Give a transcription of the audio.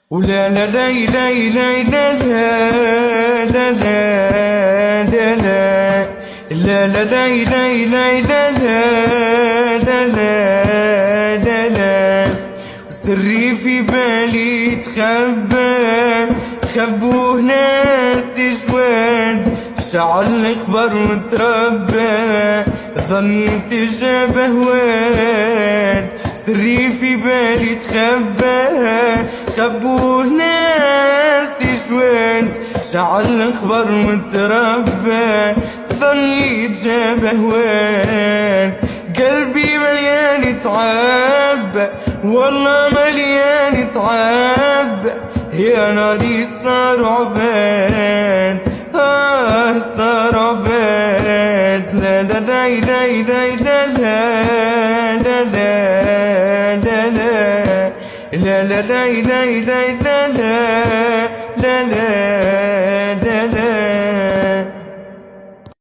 ولا لا لا لا لا لا لا لا لا لا لا لا لا لا لا لا لا لا لا وسري في بالي خبوه ناس جواد شعل الخبر وتربى ظني تجابه واد سري في بالي خبوه ناس جواد شعل الخبر وتربى ظني تجابه واد قلبي مليان تعب والله مليان تعب يا نادي صار عباد صار عباد لا لا لا لا لا لا لا لا لا لا لا لا لا لا لا لا